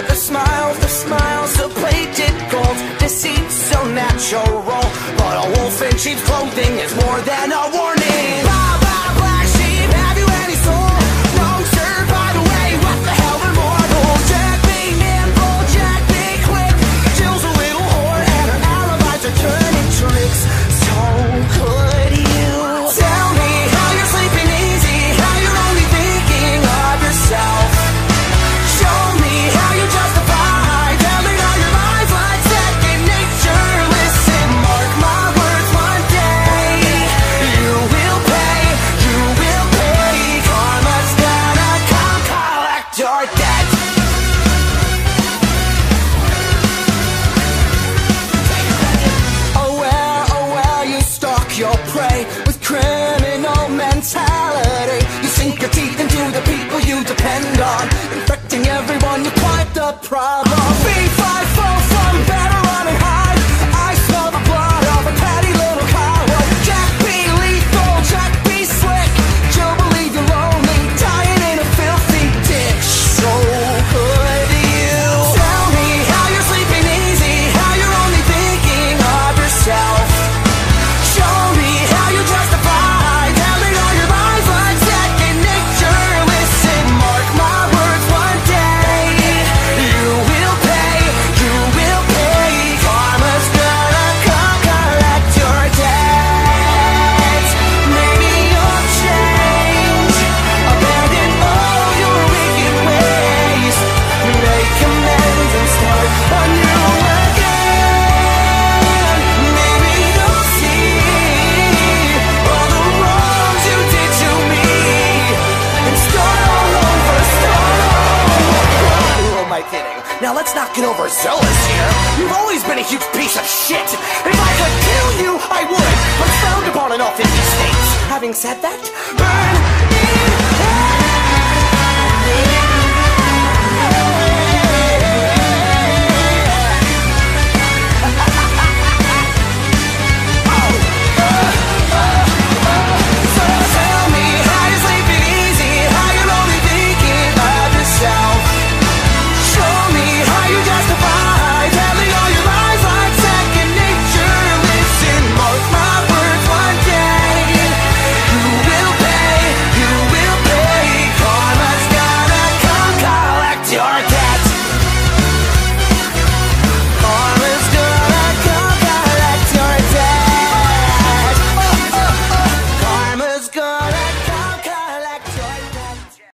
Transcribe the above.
The smiles, the plated gold, deceit so natural. But a wolf in sheep's clothing is more than a warning. Blah, blah, black sheep, have you any soul? No, sir, by the way, what the hell are mortals? Jack be nimble, Jack be quick. Jill's a little whore and her alibis are turning tricks. So could you tell me how you're sleeping easy, how you're only thinking of yourself? Show me how you justify telling all your lies like second nature. Listen, mark my words, one day you will pay, you will pay. Karma's gonna come collect your debt. Oh well, you stalk your prey with criminal mentality. You sink your teeth into the people you depend on, infecting everyone, you're quite the problem. B5 from better running high. I smell the blood of a petty little coward. Jack be lethal, Jack be slick. You'll believe you're lonely, dying in a filthy ditch. So could you tell me how you're sleeping easy, how you're only thinking of yourself? Show me how you justify telling all your lies like second nature. Listen, mark my words, one day you will pay, you will pay. Karma's gonna come collect your debt. Maybe you'll change, abandon all your wicked ways, make amends and start anew again. Maybe you'll see all the wrongs you did to me and start all over, start all over. Who am I kidding? Now let's not get overzealous here. You've always been a huge piece of shit. If I could kill you, I would, but it's frowned upon in all 50 states. Having said that, burn in hell.